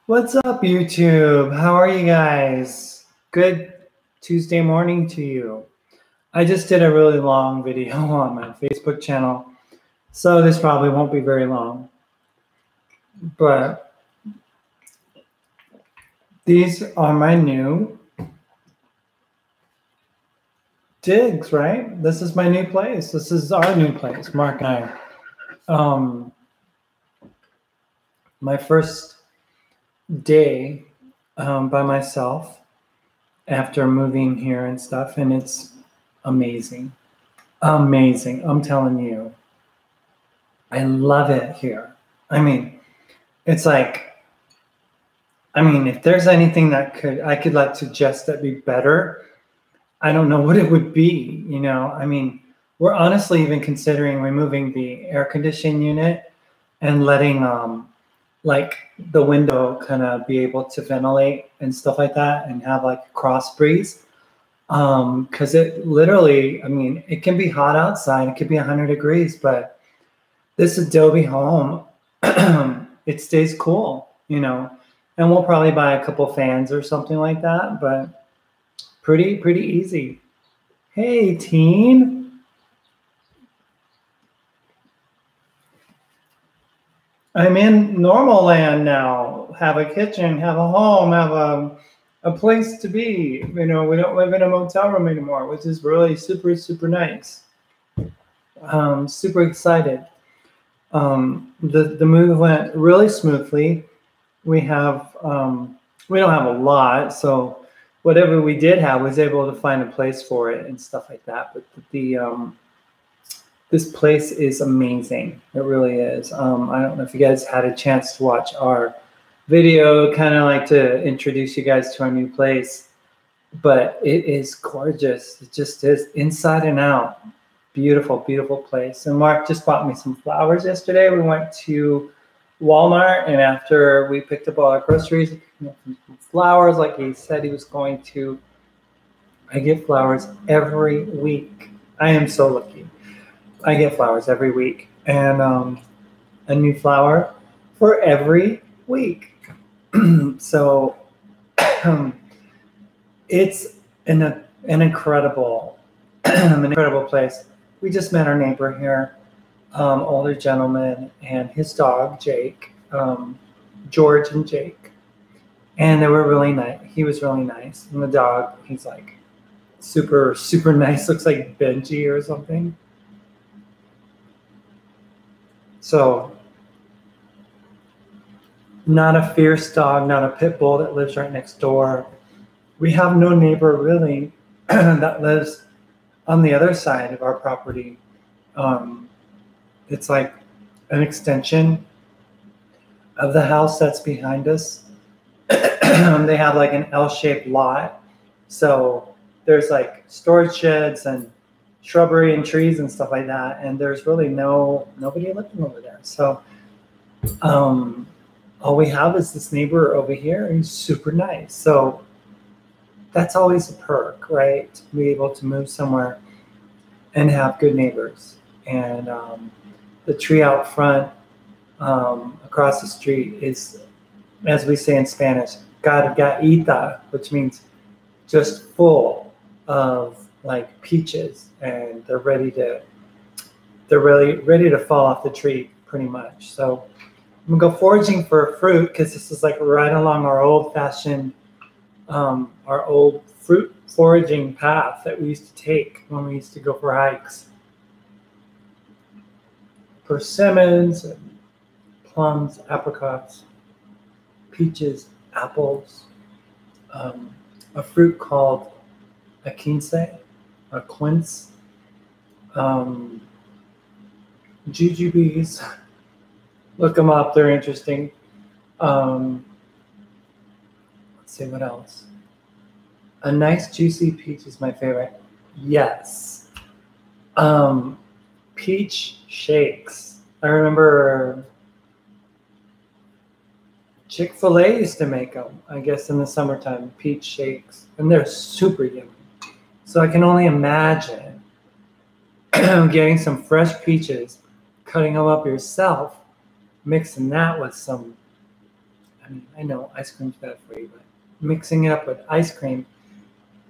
What's up, YouTube? How are you guys? Good Tuesday morning to you. I just did a really long video on my Facebook channel, so this probably won't be very long. But these are my new digs, right? This is my new place. This is our new place, Mark and I. My first day by myself after moving here and stuff, and it's amazing. Amazing. I'm telling you. I love it here. I mean, it's like, if there's anything that I could like suggest that be better, I don't know what it would be, you know? We're honestly even considering removing the air conditioning unit and letting like the window kind of be able to ventilate and stuff like that and have like a cross breeze. Because it literally, it can be hot outside. It could be 100 degrees, but this Adobe home, it stays cool, you know, and we'll probably buy a couple fans or something like that, but pretty easy. Hey, teen. I'm in normal land now. Have a kitchen, have a home, have a place to be. You know, we don't live in a motel room anymore, which is really super nice. Super excited. The move went really smoothly. We have we don't have a lot, so whatever we did have was able to find a place for it and stuff like that. But this place is amazing. It really is. I don't know if you guys had a chance to watch our video, kind of like to introduce you guys to our new place, but it is gorgeous. It just is inside and out. Beautiful place. And Mark just bought me some flowers yesterday. We went to Walmart, and after we picked up all our groceries, some flowers like he said he was going to. I get flowers every week. I am so lucky. I get flowers every week, and a new flower for every week. So it's an incredible place. We just met our neighbor here, older gentleman, and his dog, Jake, George and Jake. And they were really nice. He was really nice. And the dog, he's like super nice. Looks like Benji or something. So not a fierce dog, not a pit bull that lives right next door. We have no neighbor really that lives on the other side of our property. It's like an extension of the house that's behind us. They have like an L-shaped lot. So there's like storage sheds and shrubbery and trees and stuff like that. And there's really nobody living over there. So all we have is this neighbor over here, and he's super nice. So that's always a perk, right? To be able to move somewhere and have good neighbors. And the tree out front across the street is, as we say in Spanish, garganta, which means just full of like peaches, and they're ready to fall off the tree pretty much. So I'm gonna go foraging for fruit, because this is like right along our old-fashioned, our old fruit foraging path that we used to take when we used to go for hikes. Persimmons, and plums, apricots, peaches, apples, a fruit called a quince, a quince, jujubes. Look them up, they're interesting. Let's see what else. A nice juicy peach is my favorite. Yes. Peach shakes. I remember Chick-fil-A used to make them, I guess, in the summertime, peach shakes, and they're super yummy. So I can only imagine getting some fresh peaches, cutting them up yourself, mixing that with some I mean, I know ice cream's bad for you, but mixing it up with ice cream,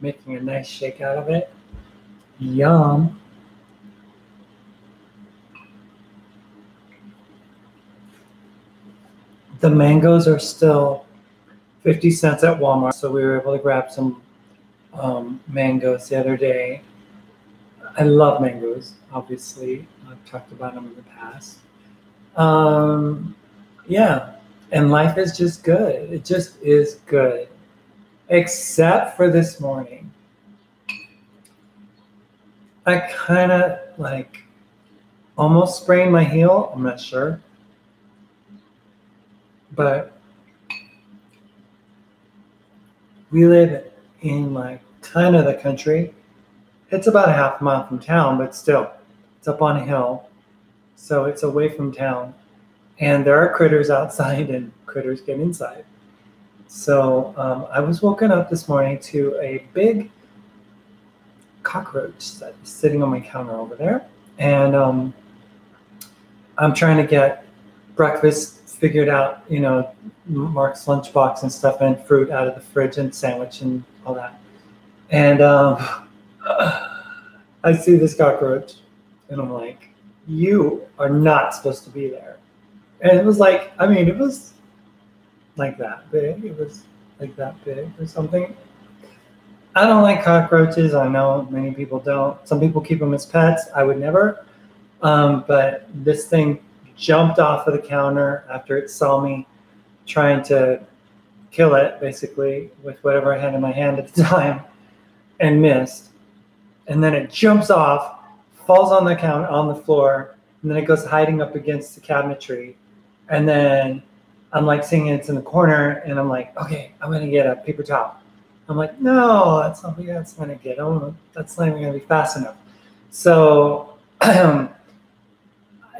making a nice shake out of it, yum. The mangoes are still 50 cents at Walmart, so we were able to grab some mangoes the other day. I love mangoes, obviously. I've talked about them in the past. Yeah, and life is just good. It just is good, except for this morning. I kind of like almost sprained my heel. I'm not sure. But we live in like kind of the country. It's about a half mile from town, but still, it's up on a hill. So it's away from town. And there are critters outside and critters get inside. So I was woken up this morning to a big cockroach that is sitting on my counter over there. And I'm trying to get breakfast figured out, you know, Mark's lunchbox and stuff and fruit out of the fridge and sandwich and all that. And I see this cockroach and I'm like, you are not supposed to be there. And it was like, I mean, it was like that big. It was like that big or something. I don't like cockroaches. I know many people don't. Some people keep them as pets. I would never. But this thing jumped off of the counter after it saw me trying to kill it, basically, with whatever I had in my hand at the time, and missed. And then it jumps off, falls on the counter, on the floor, and then it goes hiding up against the cabinetry. And then I'm like seeing it's in the corner, and I'm like, okay, I'm gonna get a paper towel. I'm like, no, that's not what that's gonna get. Oh, that's not even gonna be fast enough. So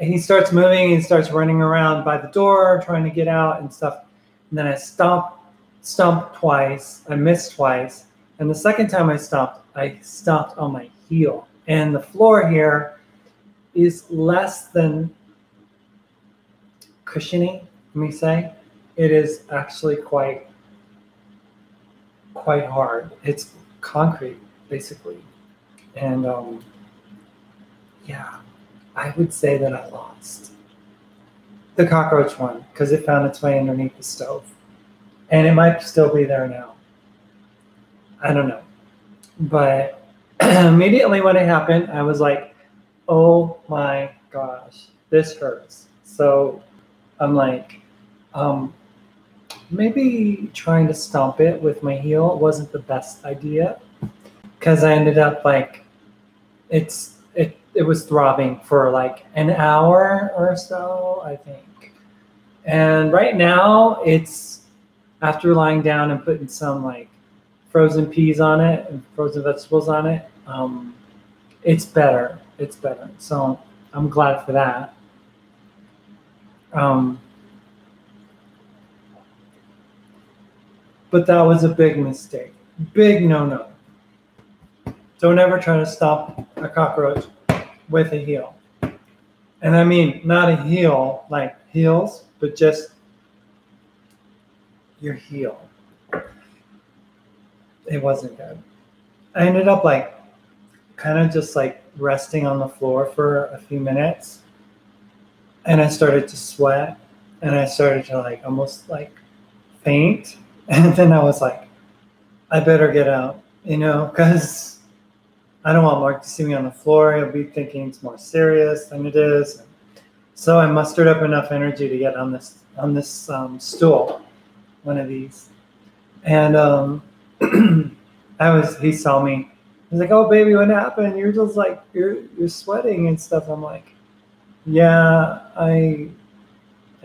he starts moving, he starts running around by the door, trying to get out and stuff. And then I stomped twice, I missed twice. And the second time I stomped on my heel. And the floor here is less than cushiony, let me say. It is actually quite hard. It's concrete, basically. And yeah, I would say that I lost the cockroach one because it found its way underneath the stove. And it might still be there now. I don't know. But immediately when it happened, I was like, oh my gosh, this hurts. So I'm like, maybe trying to stomp it with my heel wasn't the best idea because I ended up like, it was throbbing for like an hour or so, I think. And right now it's after lying down and putting some like frozen peas on it and frozen vegetables on it. It's better. It's better. So I'm glad for that. But that was a big mistake. Big no-no. Don't ever try to stop a cockroach with a heel. And I mean, not a heel like heels, but just your heel. It wasn't good. I ended up like kind of just like resting on the floor for a few minutes. And I started to sweat and I started to like almost like faint. And then I was like, I better get out, you know, because I don't want Mark to see me on the floor. He'll be thinking it's more serious than it is. So I mustered up enough energy to get on this stool, one of these. And he saw me. He's like, oh, baby, what happened? You're just like, you're sweating and stuff. I'm like, yeah,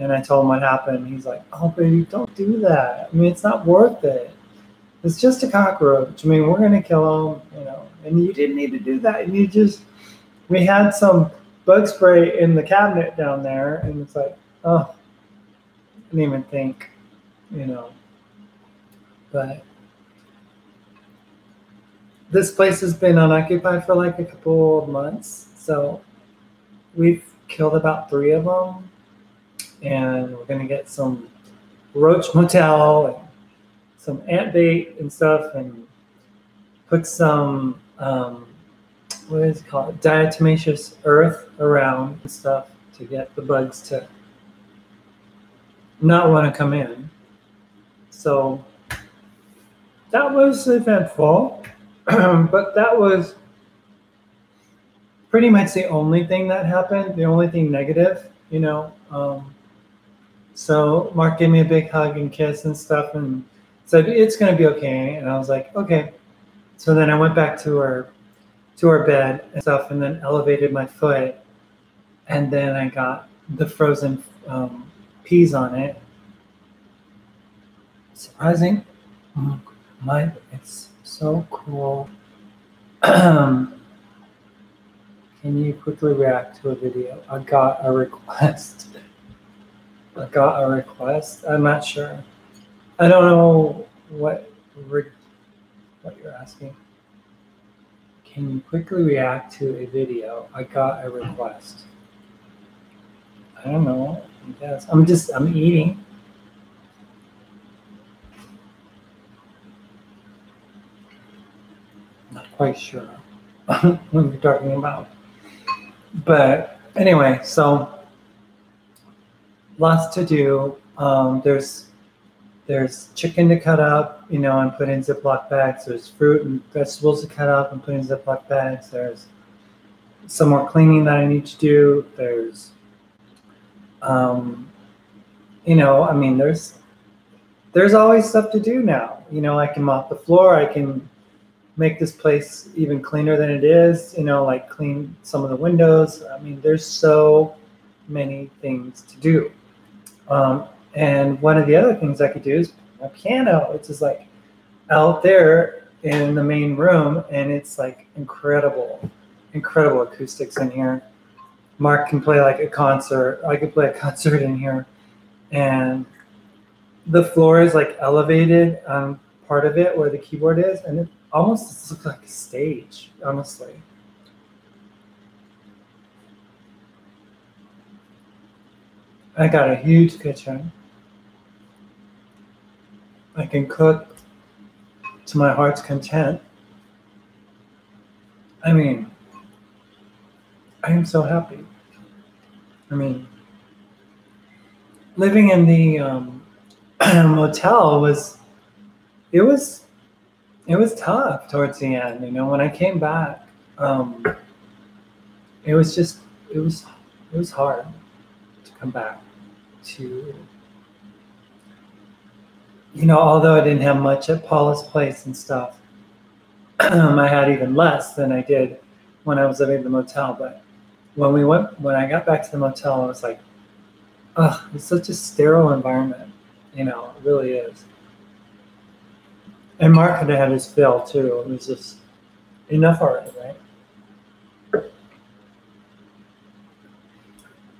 and I told him what happened. He's like, oh, baby, don't do that. I mean, it's not worth it. It's just a cockroach. I mean, we're going to kill him, you know. And you didn't need to do that. And we had some bug spray in the cabinet down there. And it's like, oh, I didn't even think, you know. But this place has been unoccupied for like a couple of months. So we've killed about 3 of them. And we're going to get some roach motel and some ant bait and stuff, and put some what is it called, diatomaceous earth around and stuff to get the bugs to not want to come in. So that was eventful, but that was pretty much the only thing that happened, the only thing negative, you know. So Mark gave me a big hug and kiss and stuff and said, it's going to be okay. And I was like, okay. So then I went back to our bed and stuff, and then elevated my foot. And then I got the frozen peas on it. Surprising. It's so cool. Can you quickly react to a video? I got a request. I'm not sure. I don't know what you're asking. Can you quickly react to a video? I got a request. I don't know. I guess I'm eating. Not quite sure what you're talking about. But anyway, so lots to do. There's chicken to cut up, you know, and put in Ziploc bags. There's fruit and vegetables to cut up and put in Ziploc bags. There's some more cleaning that I need to do. There's, you know, I mean, there's always stuff to do now. You know, I can mop the floor. I can make this place even cleaner than it is, you know, like clean some of the windows. I mean, there's so many things to do. And one of the other things I could do is a piano, which is like out there in the main room, and it's like incredible acoustics in here. Mark can play like a concert. I could play a concert in here, and the floor is like elevated on part of it where the keyboard is, and it almost looks like a stage, honestly. I got a huge kitchen. I can cook to my heart's content. I mean, I am so happy. I mean, living in the motel was tough towards the end. You know, when I came back, it was hard to come back to, you know, although I didn't have much at Paula's place and stuff, I had even less than I did when I was living in the motel. But when I got back to the motel, I was like, oh, it's such a sterile environment. You know, it really is. And Mark had his fill too. It was just enough already, right?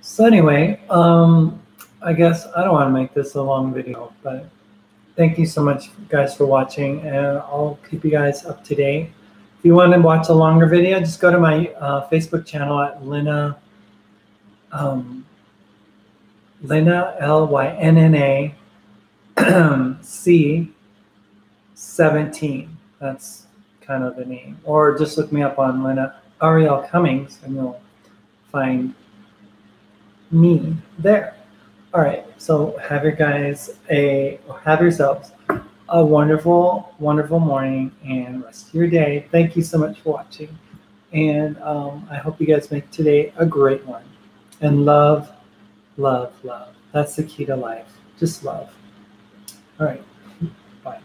So anyway, I guess I don't want to make this a long video, but thank you so much, guys, for watching, and I'll keep you guys up to date. If you want to watch a longer video, just go to my Facebook channel at Lynna, Lynna C17. That's kind of the name. Or just look me up on Lynna Ariel Cummings, and you'll find me there. All right, so have yourselves a wonderful, wonderful morning and rest of your day. Thank you so much for watching, and I hope you guys make today a great one. And love, love, love. That's the key to life. Just love. All right, bye.